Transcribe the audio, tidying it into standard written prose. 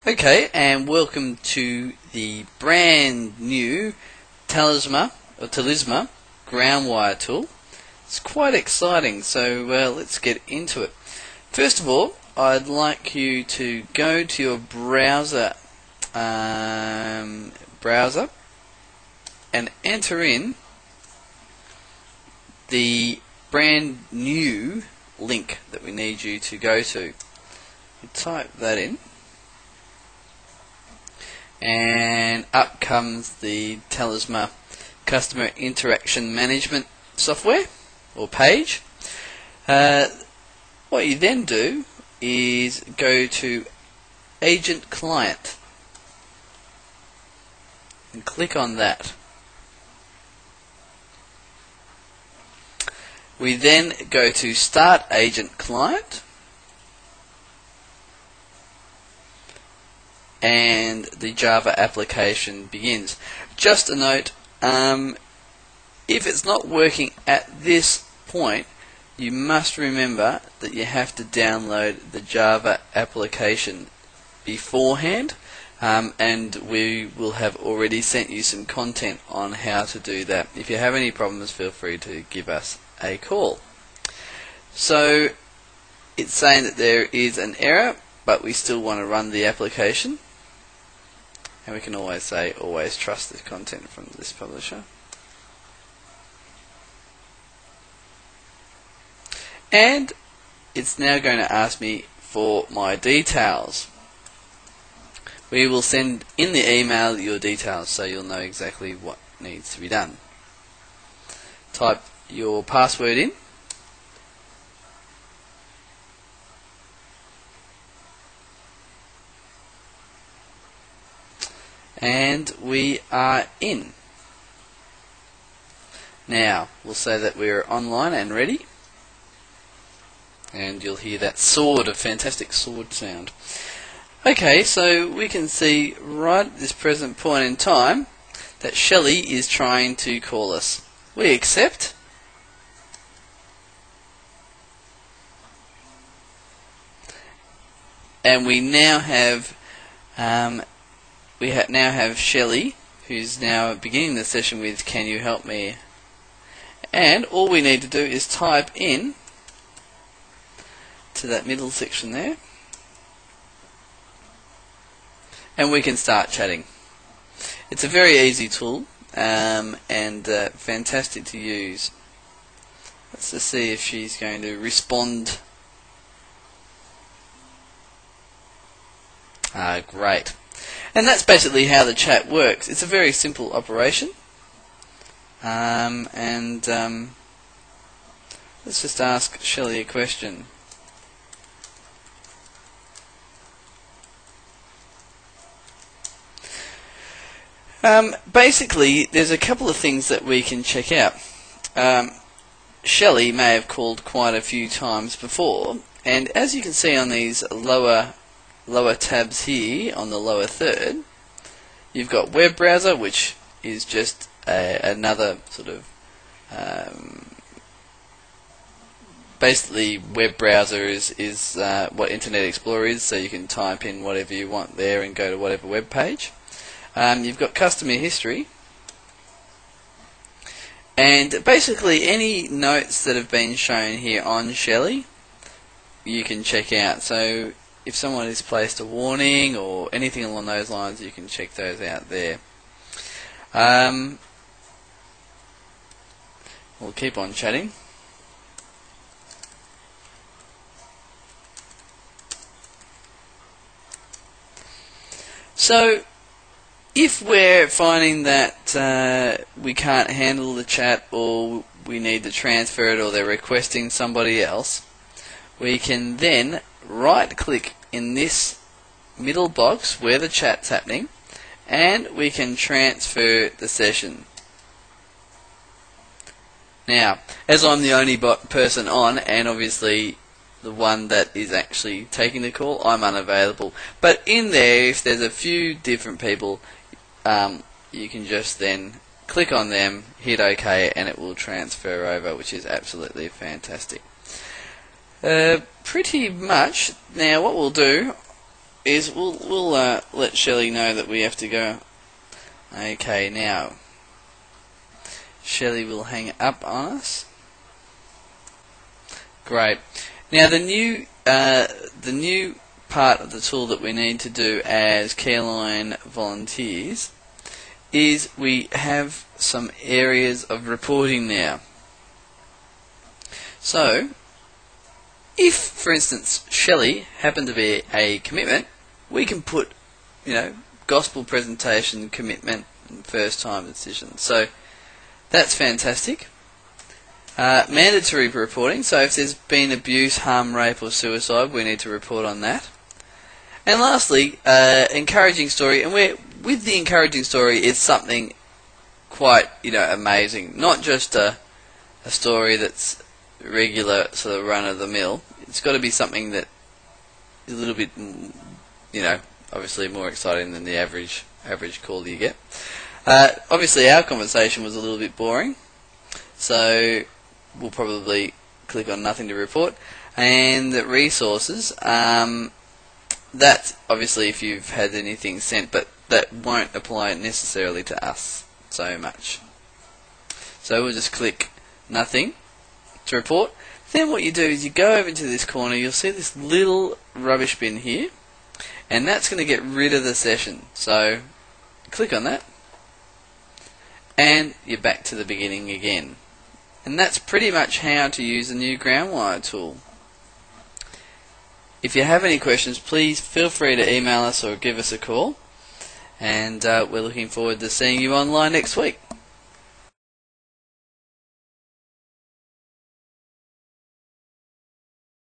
Okay, and welcome to the brand new Talisma Groundwire tool. It's quite exciting, so let's get into it. First of all, I'd like you to go to your browser and enter in the brand new link that we need you to go to. You type that in, and up comes the Talisma Customer Interaction Management software or page. What you then do is go to Agent Client and click on that. We then go to Start Agent Client, and the Java application begins. Just a note, if it's not working at this point, you must remember that you have to download the Java application beforehand, and we will have already sent you some content on how to do that. If you have any problems, feel free to give us a call. So it's saying that there is an error, but we still want to run the application. And we can always say, always trust the content from this publisher. And it's now going to ask me for my details. We will send in the email your details so you'll know exactly what needs to be done. Type your password in. And we are in. Now, we'll say that we're online and ready. And you'll hear that sword, a fantastic sword sound. Okay, so we can see right at this present point in time that Shelley is trying to call us. We accept. And we now have Shelley, who's now beginning the session with "Can you help me?" And all we need to do is type in to that middle section there, and we can start chatting. It's a very easy tool and fantastic to use. Let's just see if she's going to respond. Great. And that's basically how the chat works. It's a very simple operation. Let's just ask Shelley a question. Basically, there's a couple of things that we can check out. Shelley may have called quite a few times before, and as you can see on these lower tabs here on the lower third, you've got web browser, which is just another sort of basically web browser is what Internet Explorer is, so you can type in whatever you want there and go to whatever web page. You've got customer history, and basically any notes that have been shown here on Shelley you can check out. So if someone has placed a warning or anything along those lines, you can check those out there. We'll keep on chatting. So if we're finding that we can't handle the chat, or we need to transfer it, or they're requesting somebody else, we can then right click in this middle box where the chat's happening, and we can transfer the session. Now, as I'm the only person on, and obviously the one that is actually taking the call, I'm unavailable. But in there, if there's a few different people, you can just then click on them, hit OK, and it will transfer over, which is absolutely fantastic. Pretty much. Now what we'll do, is we'll let Shelley know that we have to go. Okay, now Shelley will hang up on us. Great. Now the new part of the tool that we need to do as Careline volunteers is we have some areas of reporting now. So, if, for instance, Shelley happened to be a commitment, we can put, gospel presentation, commitment, and first time decision. So, that's fantastic. Mandatory reporting, so if there's been abuse, harm, rape or suicide, we need to report on that. And lastly, encouraging story, and with the encouraging story, it's something quite, amazing. Not just a story that's regular, sort of run-of-the-mill. It's got to be something that is a little bit, obviously more exciting than the average call you get. Obviously, our conversation was a little bit boring, so we'll probably click on nothing to report. And the resources, that's obviously if you've had anything sent, but that won't apply necessarily to us so much. So we'll just click nothing to report. Then what you do is you go over to this corner, you'll see this little rubbish bin here, and that's going to get rid of the session. So click on that, and you're back to the beginning again. And that's pretty much how to use the new Groundwire tool. If you have any questions, please feel free to email us or give us a call. And we're looking forward to seeing you online next week.